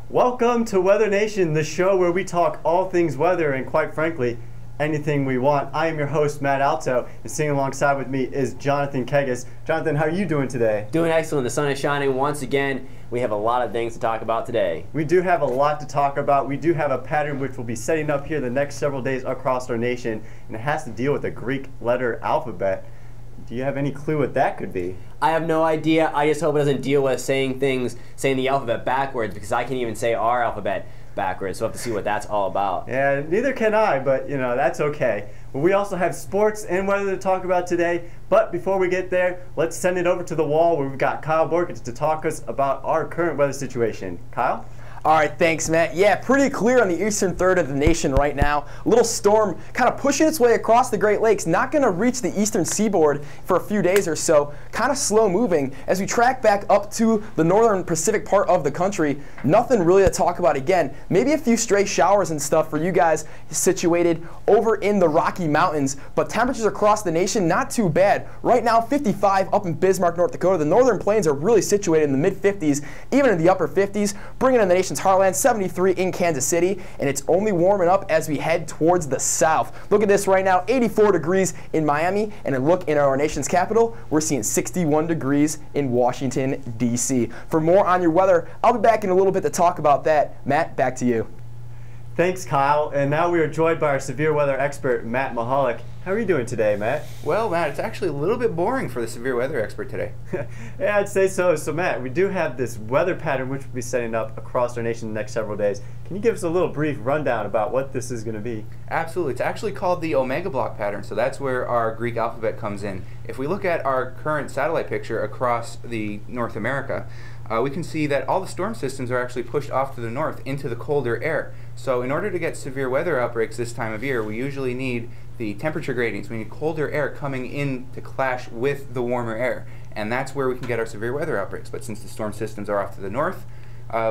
Welcome to Weather Nation, the show where we talk all things weather and, quite frankly, anything we want. I am your host, Matt Alto, and sitting alongside with me is Jonathan Kegas. Jonathan, how are you doing today? Doing excellent. The sun is shining once again. We have a lot of things to talk about today. We do have a lot to talk about. We do have a pattern which will be setting up here the next several days across our nation, and it has to deal with the Greek letter alphabet. Do you have any clue what that could be? I have no idea. I just hope it doesn't deal with saying the alphabet backwards, because I can't even say our alphabet backwards, so we'll have to see what that's all about. Yeah, neither can I, but you know, that's okay. But we also have sports and weather to talk about today. But before we get there, let's send it over to the wall where we've got Kyle Borkins to talk us about our current weather situation. Kyle? All right, thanks, Matt. Yeah, pretty clear on the eastern third of the nation right now. A little storm kind of pushing its way across the Great Lakes, not going to reach the eastern seaboard for a few days or so. Kind of slow moving. As we track back up to the northern Pacific part of the country, nothing really to talk about again. Maybe a few stray showers and stuff for you guys situated over in the Rocky Mountains, but temperatures across the nation, not too bad. Right now, 55 up in Bismarck, North Dakota. The northern plains are really situated in the mid-50s, even in the upper 50s, bringing in the nation's heartland, 73 in Kansas City, and it's only warming up as we head towards the south. Look at this right now, 84 degrees in Miami, and a look in our nation's capital, we're seeing 61 degrees in Washington, D.C. For more on your weather, I'll be back in a little bit to talk about that. Matt, back to you. Thanks, Kyle. And now we are joined by our severe weather expert, Matt Mahalik. How are you doing today, Matt? Well, Matt, it's actually a little bit boring for the severe weather expert today. Yeah, I'd say so. So, Matt, we do have this weather pattern which we'll be setting up across our nation in the next several days. Can you give us a little brief rundown about what this is going to be? Absolutely. It's actually called the omega block pattern, so that's where our Greek alphabet comes in. If we look at our current satellite picture across the North America, we can see that all the storm systems are actually pushed off to the north into the colder air. So in order to get severe weather outbreaks this time of year, we usually need the temperature gradients. We need colder air coming in to clash with the warmer air. And that's where we can get our severe weather outbreaks. But since the storm systems are off to the north,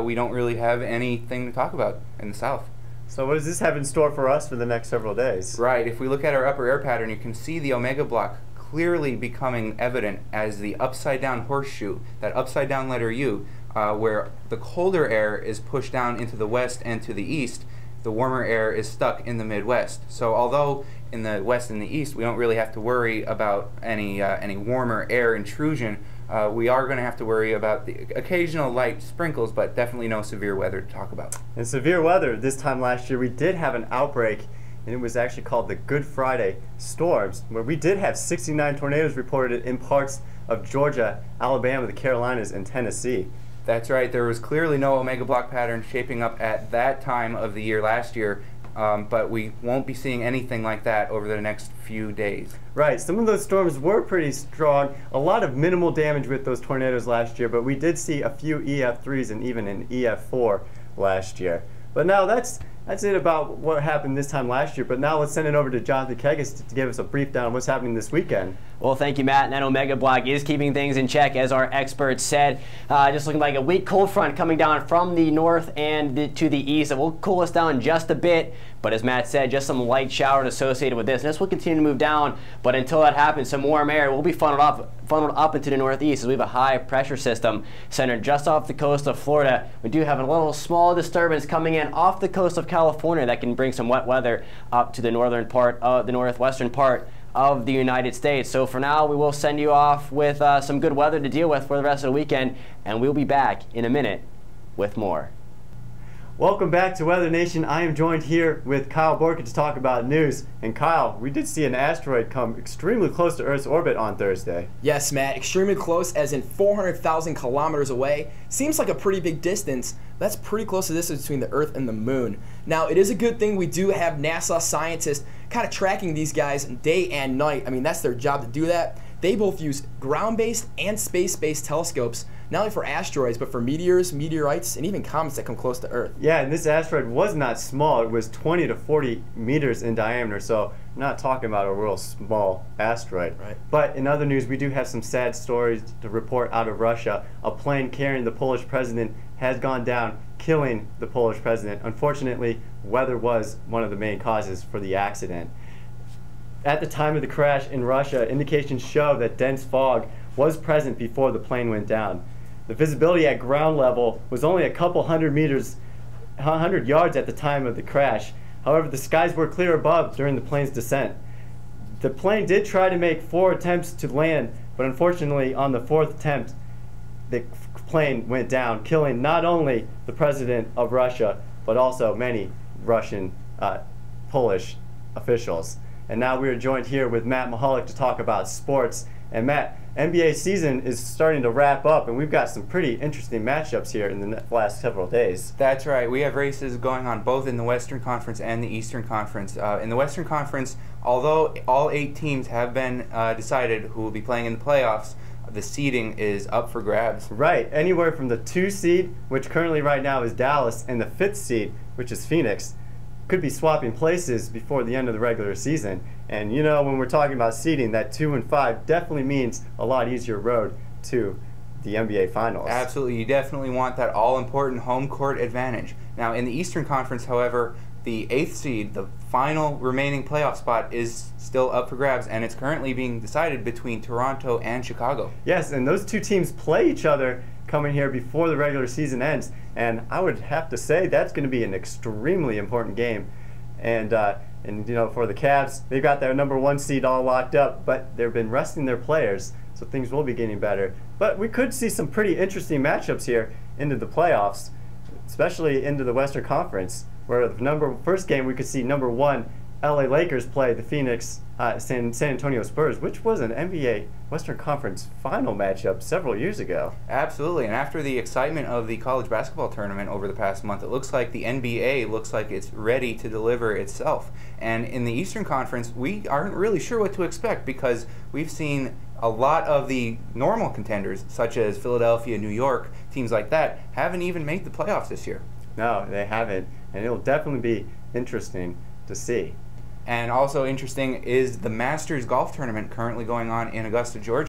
we don't really have anything to talk about in the south. So what does this have in store for us for the next several days? Right. If we look at our upper air pattern, you can see the omega block clearly becoming evident as the upside down horseshoe, that upside down letter U, where the colder air is pushed down into the west and to the east, the warmer air is stuck in the Midwest. So although in the west and the east we don't really have to worry about any warmer air intrusion, we are going to have to worry about the occasional light sprinkles, but definitely no severe weather to talk about. And severe weather, this time last year we did have an outbreak, and it was actually called the Good Friday storms, where we did have 69 tornadoes reported in parts of Georgia, Alabama, the Carolinas, and Tennessee. That's right. There was clearly no omega block pattern shaping up at that time of the year last year, but we won't be seeing anything like that over the next few days. Right. Some of those storms were pretty strong. A lot of minimal damage with those tornadoes last year, but we did see a few EF3s and even an EF4 last year. But now that's it about what happened this time last year. But now let's send it over to Jonathan Kegas to give us a brief down on what's happening this weekend. Well, thank you, Matt. And that omega block is keeping things in check, as our experts said. Just looking like a weak cold front coming down from the north and to the east. It will cool us down just a bit. But as Matt said, just some light showers associated with this. And this will continue to move down. But until that happens, some warm air will be funneled up into the northeast, as we have a high pressure system centered just off the coast of Florida. We do have a little small disturbance coming in off the coast of California that can bring some wet weather up to the northern part of the northwestern part of the United States. So for now, we will send you off with some good weather to deal with for the rest of the weekend, and we'll be back in a minute with more. Welcome back to Weather Nation. I am joined here with Kyle Borkins to talk about news. And Kyle, we did see an asteroid come extremely close to Earth's orbit on Thursday. Yes, Matt, extremely close, as in 400,000 kilometers away. Seems like a pretty big distance. That's pretty close to the distance between the Earth and the Moon. Now, it is a good thing we do have NASA scientists kind of tracking these guys day and night. I mean, that's their job to do that. They both use ground-based and space-based telescopes, not only for asteroids, but for meteors, meteorites, and even comets that come close to Earth. Yeah, and this asteroid was not small. It was 20 to 40 meters in diameter, so we're not talking about a real small asteroid. Right. But in other news, we do have some sad stories to report out of Russia. A plane carrying the Polish president has gone down, killing the Polish president. Unfortunately, weather was one of the main causes for the accident. At the time of the crash in Russia, indications show that dense fog was present before the plane went down. The visibility at ground level was only a couple hundred yards at the time of the crash. However, the skies were clear above during the plane's descent. The plane did try to make 4 attempts to land, but unfortunately on the 4th attempt, the plane went down, killing not only the president of Russia, but also many Russian, Polish officials. And now we are joined here with Matt Mahalik to talk about sports. And Matt, NBA season is starting to wrap up, and we've got some pretty interesting matchups here in the last several days. That's right. We have races going on both in the Western Conference and the Eastern Conference. In the Western Conference, although all 8 teams have been decided who will be playing in the playoffs, the seeding is up for grabs. Right. Anywhere from the 2 seed, which currently right now is Dallas, and the 5th seed, which is Phoenix, could be swapping places before the end of the regular season. And you know, when we're talking about seeding, that 2 and 5 definitely means a lot easier road to the NBA Finals. Absolutely. You definitely want that all-important home court advantage. Now, in the Eastern Conference, however, the 8th seed, the final remaining playoff spot, is still up for grabs, and it's currently being decided between Toronto and Chicago. Yes, and those 2 teams play each other coming here before the regular season ends, and I would have to say that's going to be an extremely important game. And you know, for the Cavs, they've got their number 1 seed all locked up, but they've been resting their players, so things will be getting better. But we could see some pretty interesting matchups here into the playoffs, especially into the Western Conference, where the first game we could see number 1 LA Lakers play the Phoenix San Antonio Spurs, which was an NBA Western Conference final matchup several years ago. Absolutely, and after the excitement of the college basketball tournament over the past month, it looks like the NBA looks like it's ready to deliver itself. And in the Eastern Conference, we aren't really sure what to expect because we've seen a lot of the normal contenders, such as Philadelphia, New York, teams like that, haven't even made the playoffs this year. No, they haven't, and it'll definitely be interesting to see. And also interesting is the Masters golf tournament currently going on in Augusta, Georgia.